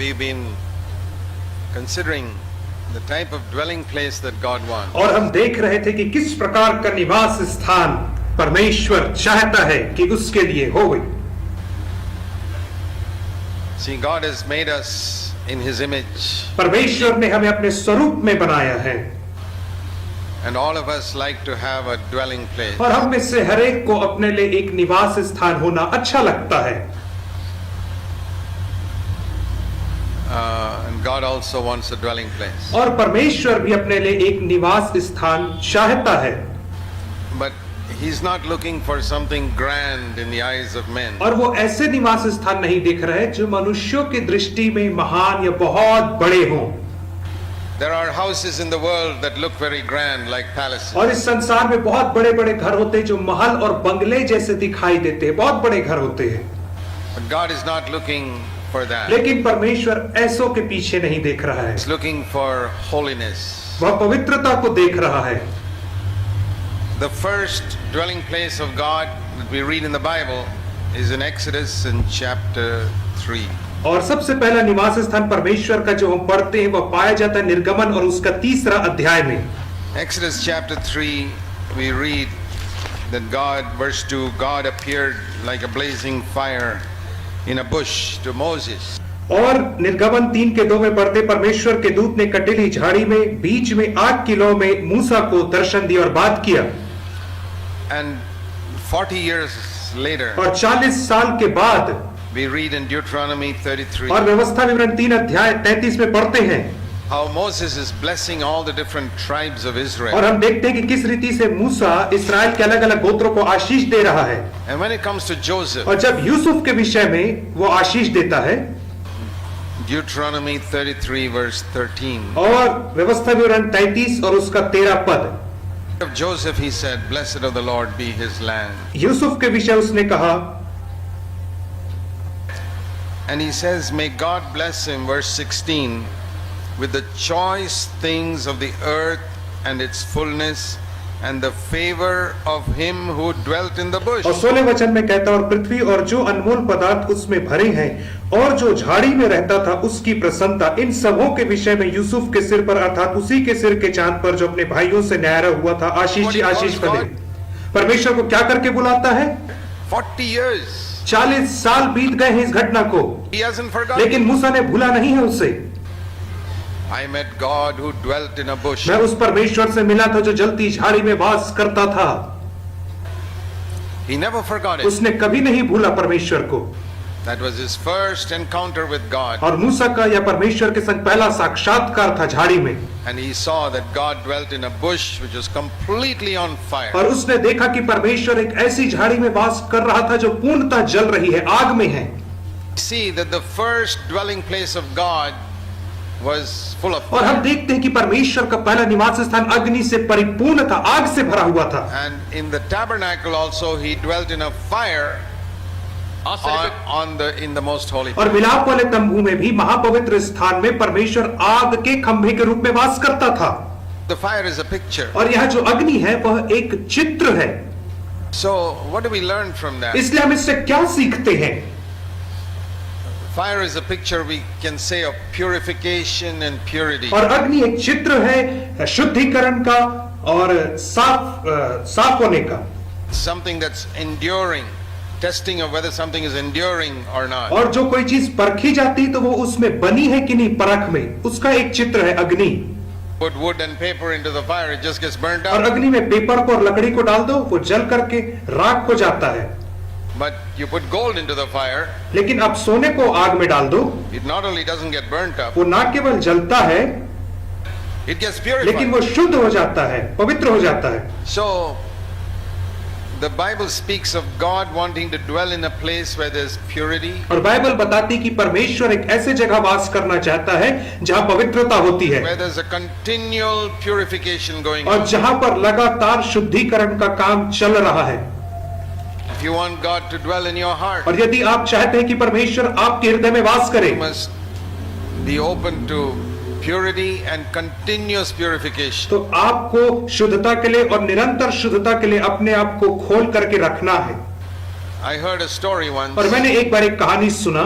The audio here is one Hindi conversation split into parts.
we've been considering the type of dwelling place that God wants. और हम देख रहे थे कि किस प्रकार का निवास स्थान परमेश्वर चाहता है कि उसके लिए हो। See, God has made us in His image. परमेश्वर ने हमें अपने स्वरूप में बनाया है। And all of us like to have a dwelling place. और हम में से हर एक को अपने लिए एक निवास स्थान होना अच्छा लगता है। And God also wants a dwelling place. और परमेश्वर भी अपने लिए एक निवास स्थान चाहता है। But He's not looking for something grand in the eyes of men. और वो ऐसे निवास स्थान नहीं देख रहे जो मनुष्यों की दृष्टि में महान या बहुत बड़े हों। There are houses in the world that look very grand, like palaces. और इस संसार में बहुत बड़े बड़े घर होते हैं जो महल और बंगले जैसे दिखाई देते हैं, बहुत बड़े घर होते हैं। But God is not looking for that. लेकिन परमेश्वर ऐसों के पीछे नहीं देख रहा है, He's looking for holiness. वह पवित्रता को देख रहा है। The first dwelling place of God that we read in the Bible is in Exodus in chapter 3. और सबसे पहला निवास स्थान परमेश्वर का जो हम पढ़ते हैं वह पाया जाता है निर्गमन और उसका 3 अध्याय में। Exodus chapter 3 we read that God, verse 2, God appeared like a blazing fire in a bush to Moses. और निर्गमन 3:2 में पढ़ते परमेश्वर के दूत ने कटीली झाड़ी में बीच में आग की लौ में मूसा को दर्शन दिया और बात किया। And 40 years later और 40 साल के बाद we read in Deuteronomy 33 और व्यवस्था विवरण 3 अध्याय 33 में पढ़ते हैं how Moses is blessing all the different tribes of Israel. और हम देखते हैं कि किस रीति से मूसा इस्राएल के अलग अलग गोत्रों को आशीष दे रहा है। And when it comes to Joseph, और जब यूसुफ के विषय में वो आशीष देता है, Deuteronomy 33 verse 13, और व्यवस्था विवरण 33 और उसका 13 पद, of Joseph he said, blessed of the Lord be his land. Yusuf के विषय उसने कहा, And he says, may God bless him, verse 16, with the choice things of the earth and its fullness and the favor of him who dwelt in the bush. और 16 वचन में कहता और पृथ्वी और जो अनमोल पदार्थ उसमें भरे हैं और जो झाड़ी में रहता था उसकी प्रसन्नता, इन सबों के विषय में यूसुफ के सिर पर अर्थात उसी के सिर के चांद पर जो अपने भाइयों से न्यारा हुआ था आशीष ही आशीष फले। परमेश्वर को क्या करके बुलाता है? 40 years. 40 साल बीत गए हैं इस घटना को, He hasn't forgotten. लेकिन मूसा ने भूला नहीं है उसे। I met God who dwelt in a bush. मैं उस परमेश्वर से मिला था जो जलती झाड़ी में वास करता था। He never forgot it. उसने कभी नहीं भूला परमेश्वर को। That was his first encounter with God. और मूसा का यह परमेश्वर के संग पहला साक्षात्कार था झाड़ी में। And he saw that God dwelt in a bush which was completely on fire. और उसने देखा कि परमेश्वर एक ऐसी झाड़ी में वास कर रहा था जो पूर्णतः जल रही है, आग में है। See that the first dwelling place of God was full of और हम fire. देखते हैं कि परमेश्वर का पहला निवास स्थान अग्नि से परिपूर्ण था, आग से भरा हुआ था। And in the tabernacle also he dwelt in a fire in the most holy और place. मिलाप वाले तंबू में भी महापवित्र स्थान में परमेश्वर आग के खंभे के रूप में वास करता था। The fire is a picture. और यह जो अग्नि है वह एक चित्र है। So what do we learn from that? इसलिए हम इससे क्या सीखते हैं? Fire is a picture, we can say, of purification and purity. और अग्नि एक चित्र है शुद्धिकरण का और साफ होने का। Something that's enduring, testing of whether something is enduring or not. और जो कोई चीज परखी जाती तो वो उसमें बनी है कि नहीं परख में, उसका एक चित्र है अग्नि। Put wood and paper into the fire, it just gets burnt और out. अग्नि में पेपर को और लकड़ी को डाल दो, वो जल करके राख हो जाता है। But you put gold into the fire, लेकिन अब सोने को आग में डाल दो, it not only doesn't get burnt up, वो ना केवल जलता है it gets लेकिन वो purified. शुद्ध हो जाता है, पवित्र हो जाता है। So the Bible speaks of God wanting to dwell in a place where there's purity, और बाइबल बताती कि परमेश्वर एक ऐसे जगह वास करना चाहता है जहाँ पवित्रता होती है where there's a continual purification going और on. जहाँ पर लगातार शुद्धिकरण का काम चल रहा है। If you want God to dwell in your heart, और यदि आप चाहते हैं कि परमेश्वर आपके हृदय में वास करे you must be open to purity and continuous purification. तो आपको शुद्धता के लिए और निरंतर शुद्धता के लिए अपने आप को खोल करके रखना है। I heard a story once और मैंने एक बार एक कहानी सुना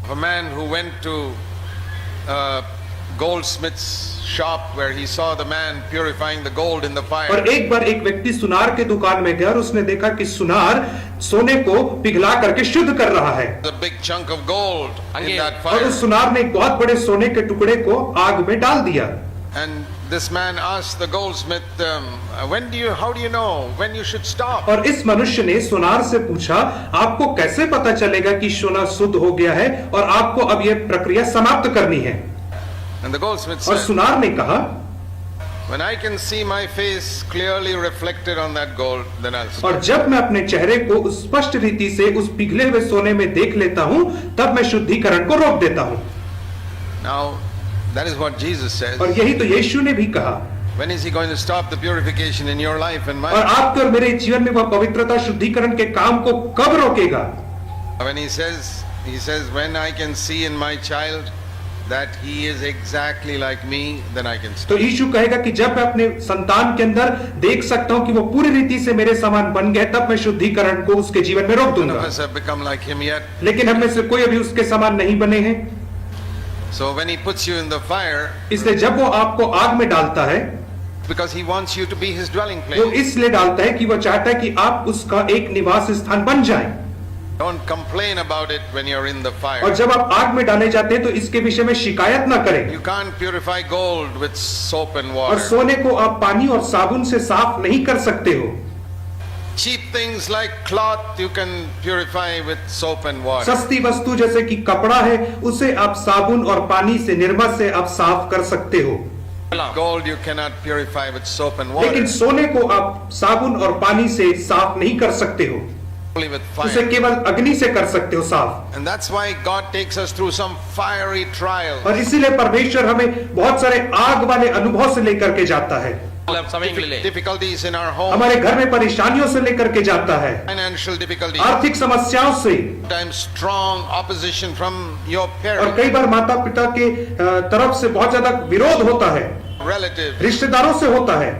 of a man who went to goldsmith's shop where he saw the man purifying the gold in the fire. और एक बार एक व्यक्ति सुनार के दुकान में गया और उसने देखा कि सुनार सोने को पिघला करके शुद्ध कर रहा है। A big chunk of gold in that और fire. उस सुनार ने एक बहुत बड़े सोने के टुकड़े को आग में डाल दिया। And this man asked the goldsmith, how do you know when you should stop? और इस मनुष्य ने सुनार से पूछा, आपको कैसे पता चलेगा कि सोना शुद्ध हो गया है और आपको अब यह प्रक्रिया समाप्त करनी है? And the goldsmith और said, सुनार ने कहा, when I can see my face clearly reflected on that gold, then I'll stop. और जब मैं अपने चेहरे को स्पष्ट रीति से उस पिघले हुए सोने में देख लेता हूं, तब मैं शुद्धिकरण को रोक देता हूं। Now, that is what Jesus says. और यही तो यीशु ने भी कहा। When is he going to stop the purification in your life and और mine? आपके और मेरे जीवन में वह पवित्रता शुद्धिकरण के काम को कब रोकेगा? When he says, when I can see in my child that he is exactly like me, then I can stop. तो यीशु कहेगा कि जब मैं अपने संतान के अंदर देख सकता हूं कि वो पूरी रीति से मेरे समान बन गए, तब मैं शुद्धिकरण को उसके जीवन में रोक None दूंगा। of us have become like him yet. लेकिन हम में से कोई अभी उसके समान नहीं बने हैं। So when he puts you in the fire, इसलिए जब वो आपको आग में डालता है, because he wants you to be his dwelling वो place. इसलिए डालता है कि वो चाहता है कि आप उसका एक निवास स्थान बन जाएं। Don't complain about it when you're in the और fire. जब आप आग में डाले जाते हैं तो इसके विषय में शिकायत ना करें। You can't purify gold with soap and और water. सोने को आप पानी और साबुन से साफ नहीं कर सकते हो। Cheap things like cloth you can purify with soap and water. सस्ती वस्तु जैसे कि कपड़ा है, उसे आप साबुन और पानी से, निर्मा से आप साफ कर सकते हो। Gold you cannot purify with soap and water. लेकिन सोने को आप साबुन और पानी से साफ नहीं कर सकते हो, Only with उसे fire. केवल अग्नि से कर सकते हो साफ। And that's why God takes us through some fiery trials. और इसीलिए परमेश्वर हमें बहुत सारे आग वाले अनुभव से लेकर के जाता है, Difficulties in our home, हमारे घर में परेशानियों से लेकर के जाता है, financial difficulties, आर्थिक समस्याओं से, sometimes strong opposition from your और parents, कई बार माता पिता के तरफ से बहुत ज्यादा विरोध होता है, relatives, रिश्तेदारों से होता है,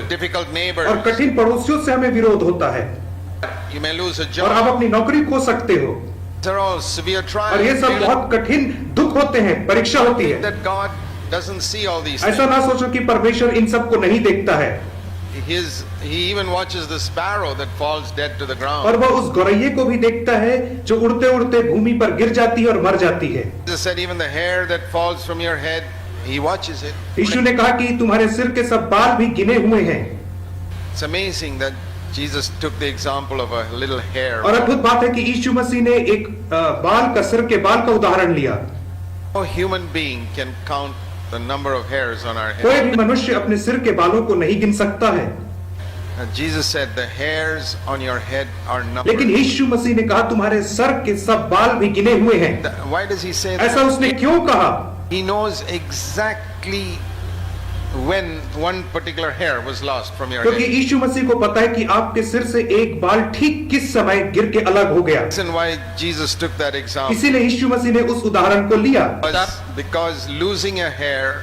difficult और neighbors. कठिन पड़ोसियों से हमें विरोध होता है, You may lose a और आप job. अपनी नौकरी खो सकते हो। These are all severe और ये trials. सब बहुत कठिन दुख होते हैं, परीक्षा होती है। That God doesn't see all these ऐसा things. ना सोचो कि परमेश्वर इन सब को नहीं देखता है, He even watches the sparrow that falls dead to the और ground. वह उस गौरैये को भी देखता है जो उड़ते उड़ते भूमि पर गिर जाती है और मर जाती है। Jesus said, even the hair that falls from your head, He watches it. यीशु ने कहा कि तुम्हारे सिर के सब बाल भी गिने हुए हैं। It's amazing that Jesus took the example of a little hair. और अद्भुत बात है कि यीशु मसीह ने एक बाल का, सिर के बाल का उदाहरण लिया। No human being can count the number of hairs on our कोई head. भी मनुष्य अपने सिर के बालों को नहीं गिन सकता है, And Jesus said, the hairs on your head are लेकिन numbered. यीशु मसीह ने कहा तुम्हारे सर के सब बाल भी गिने हुए हैं। Why does He say ऐसा that? उसने क्यों कहा? He knows exactly when one particular hair was lost from your क्योंकि head. यीशु मसीह को पता है कि आपके सिर से एक बाल ठीक किस समय गिर के अलग हो गया। Reason why Jesus took that example इसीलिए यीशु मसीह ने उस उदाहरण को लिया, was because losing a hair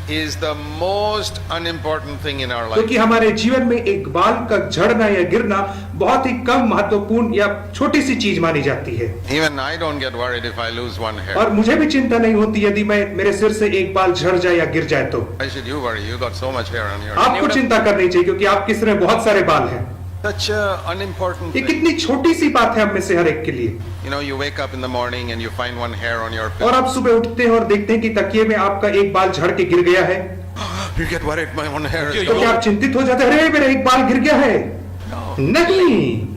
is the most unimportant thing in our life. क्योंकि हमारे जीवन में एक बाल का झड़ना या गिरना बहुत ही कम महत्वपूर्ण या छोटी सी चीज मानी जाती है। Even I don't get worried if I lose one hair. और मुझे भी चिंता नहीं होती यदि मैं मेरे सिर से एक बाल झड़ जाए या गिर जाए तो। Why should you worry? You got so much hair on your head. आपको चिंता करनी चाहिए क्योंकि आपके सिर में बहुत सारे बाल हैं। Such a unimportant ये thing. कितनी छोटी सी बात है हम में से हर एक के लिए। You know, you wake up in the morning and you find one hair on your और pillow. आप सुबह उठते हैं और देखते हैं कि तकिए में आपका एक बाल झड़ के गिर गया है, You get worried, my one hair is तो क्या gone. आप चिंतित हो जाते हैं, अरे मेरा एक बाल गिर गया है? No. नहीं,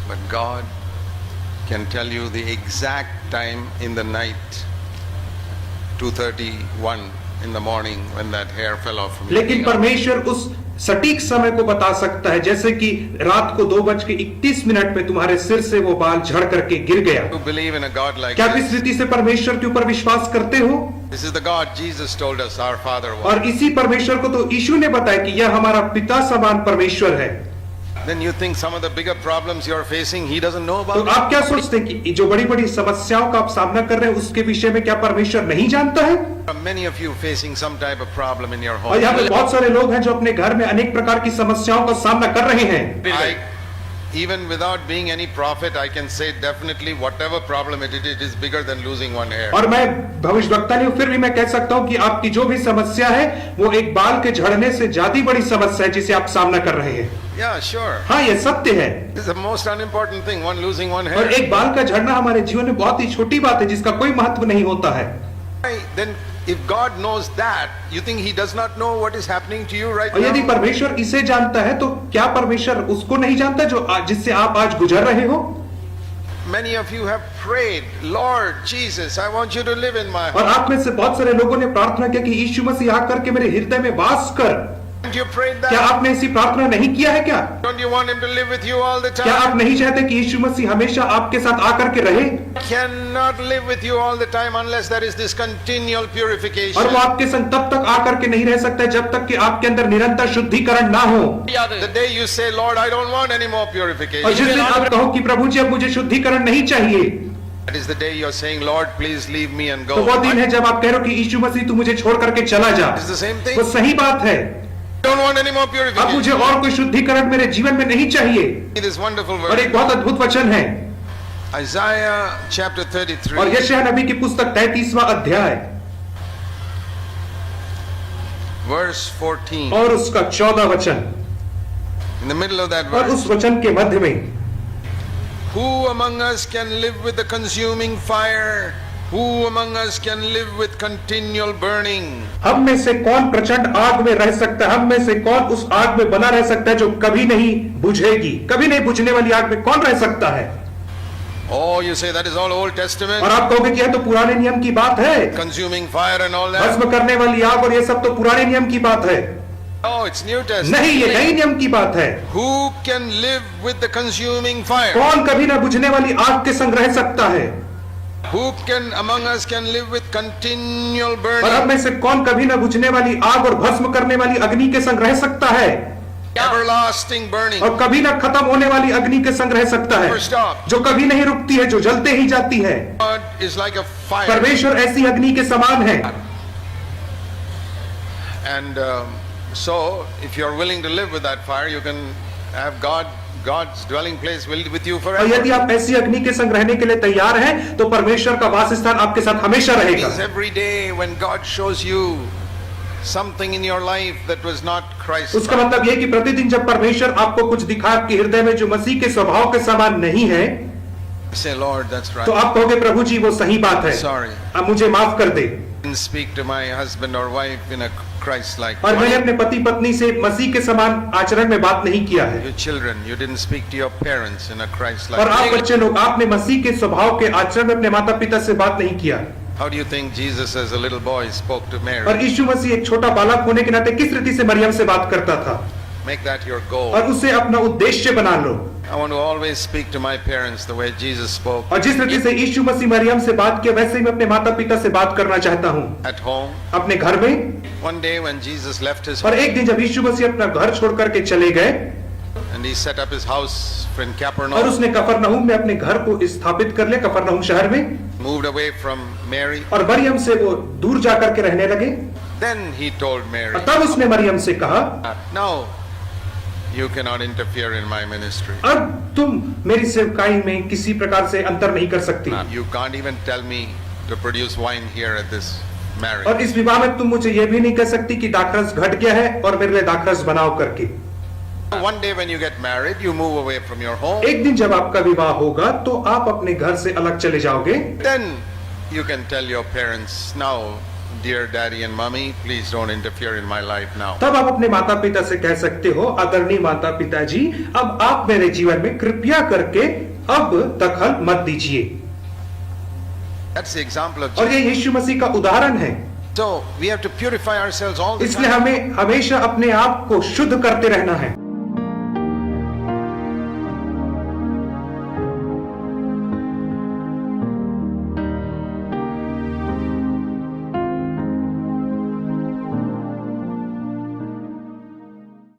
But God can tell you the exact time in the night, 2:31 in the morning, when that hair fell off from your लेकिन head. परमेश्वर उस सटीक समय को बता सकता है, जैसे कि रात को 2:31 में तुम्हारे सिर से वो बाल झड़ करके गिर गया। You believe in a God like क्या आप इस this? रीति से परमेश्वर के ऊपर विश्वास करते हो? This is the God Jesus told us our Father was. और इसी परमेश्वर को तो यीशु ने बताया कि यह हमारा पिता समान परमेश्वर है। Then you think some of the bigger problems you are facing, He doesn't know तो about it? आप क्या सोचते हैं कि जो बड़ी बड़ी समस्याओं का आप सामना कर रहे हैं उसके विषय में क्या परमेश्वर नहीं जानता है? Many of you facing some type of problem in your और यहाँ home. पे बहुत सारे लोग हैं जो अपने घर में अनेक प्रकार की समस्याओं का सामना कर रहे हैं। even without being any prophet, I can say definitely whatever problem it is bigger than losing one hair. और मैं भविष्यवक्ता नहीं हूं, फिर भी मैं कह सकता हूं कि आपकी जो भी समस्या है वो एक बाल के झड़ने से ज्यादा बड़ी समस्या है जिसे आप सामना कर रहे हैं। Yeah, sure. हाँ, ये सत्य है। This is the most unimportant thing, one losing one और hair. एक बाल का झड़ना हमारे जीवन में बहुत ही छोटी बात है जिसका कोई महत्व नहीं होता है। Then if God knows that, you think he does not know what is happening to you right और यदि now? परमेश्वर इसे जानता है तो क्या परमेश्वर उसको नहीं जानता जो जिससे आप आज गुजर रहे हो? Many of you have prayed, Lord Jesus, I want you to live in my और heart. आप में से बहुत सारे लोगों ने प्रार्थना किया कि यीशु मसीह आकर के मेरे हृदय में वास कर। Haven't you prayed क्या that? आपने ऐसी प्रार्थना नहीं किया है क्या? Don't you want him to live with you all the क्या आप time? नहीं चाहते कि यीशु मसीह हमेशा आपके साथ आकर के रहे? Cannot live with you all the time unless there is this continual और purification. वो आपके संग तब तक आकर के नहीं रह सकता है जब तक कि आपके अंदर निरंतर शुद्धिकरण ना हो। The day you say, Lord, I don't want any more और purification. जिस दिन आप कहो कि प्रभु जी अब मुझे शुद्धिकरण नहीं चाहिए, That is the day you're saying, Lord, please leave me and तो go. वो दिन है जब आप कह रहे हो कि यीशु मसीह तू मुझे छोड़ करके चला जा। It's the same thing. वो सही बात है। Don't want any more अब मुझे purification. और कोई शुद्धिकरण मेरे जीवन में नहीं चाहिए। This wonderful और verse. एक बहुत अद्भुत वचन है Isaiah chapter और 33, यशायाह नबी की पुस्तक 33वां अध्याय verse 14. और उसका 14 वचन। In the middle of that और verse. उस वचन के मध्य में, Who among us can live with the consuming fire? Who among us can live with continual burning? हम में से कौन प्रचंड आग में रह सकता है? हम में से कौन उस आग में बना रह सकता है जो कभी नहीं बुझेगी? कभी नहीं बुझने वाली आग में कौन रह सकता है? Oh, you say that is all Old Testament? और आप कहोगे कि यह तो पुराने नियम की बात है, Consuming fire and all that? भस्म करने वाली आग और ये सब तो पुराने नियम की बात है। Oh, it's New Testament. नहीं, ये नई नियम की बात है। Who can live with the consuming fire? कौन कभी ना बुझने वाली आग के संग रह सकता है? Who can among us can live with continual और हम burning? में से कौन कभी ना बुझने वाली आग और भस्म करने वाली अग्नि के संग रह सकता है? Everlasting burning. और कभी ना खत्म होने वाली अग्नि के संग रह सकता है, Never stop. जो कभी नहीं रुकती है, जो जलते ही जाती है। God is like a fire. परमेश्वर ऐसी अग्नि के समान है। And so, if you're willing to live with that fire, you can have God's dwelling place with you और यदि forever. आप ऐसी अग्नि के संग रहने के लिए तैयार हैं, तो परमेश्वर का वासस्थान आपके साथ हमेशा रहेगा। Means every day when God shows you something in your life that was not Christ, उसका मतलब यह कि प्रतिदिन जब परमेश्वर आपको कुछ दिखा आपके हृदय में जो मसीह के स्वभाव के समान नहीं है, say, Lord, that's तो right. आप कहोगे प्रभु जी वो सही बात है, Sorry. अब मुझे माफ कर दे। I didn't speak to my husband or wife in a Christ-like और मैंने way. अपने पति पत्नी से मसीह के समान आचरण में बात नहीं किया है। Your children, you didn't speak to your parents in a Christ-like और आप way. बच्चे लोग, आपने मसीह के स्वभाव के आचरण में अपने माता पिता से बात नहीं किया। How do you think Jesus as a little boy spoke to और Mary? यीशु मसीह एक छोटा बालक होने के नाते किस रीति से मरियम से बात करता था? Make that your goal. और उसे अपना उद्देश्य बना लो। I want to always speak to my parents the way Jesus spoke. और जिस रीति से यीशु मसीह मरियम से बात किया, वैसे ही मैं अपने माता पिता से बात करना चाहता हूँ At home, अपने घर में। one day when Jesus left his और home एक दिन जब यीशु मसीह अपना घर छोड़ करके चले गए and he set up his house in और Capernaum, उसने कफरनहूम में अपने घर को स्थापित कर लिया, कफरनहूम शहर में, moved away from Mary, और मरियम से वो दूर जाकर के रहने लगे। then he told Mary, और तब उसने मरियम से कहा, "No, you cannot interfere in my ministry. अब तुम मेरी सेवकाई में किसी प्रकार से अंतर नहीं कर सकती, You can't even tell me to produce wine here at this marriage." और इस विवाह में तुम मुझे ये भी नहीं कह सकती कि दाखरस घट गया है और मेरे लिए दाखरस बनाओ करके। One day when you get married, you move away from your home. एक दिन जब आपका विवाह होगा तो आप अपने घर से अलग चले जाओगे। Then you can tell your parents, "Now, dear daddy and mommy, please don't interfere in my life now." तब आप अपने माता पिता से कह सकते हो, आदरणीय माता पिताजी, अब आप मेरे जीवन में कृपया करके अब दखल मत दीजिए। That's the example of और Jesus. ये यीशु मसीह का उदाहरण है। So we have to purify ourselves all the इसलिए time. हमें हमेशा अपने आप को शुद्ध करते रहना है।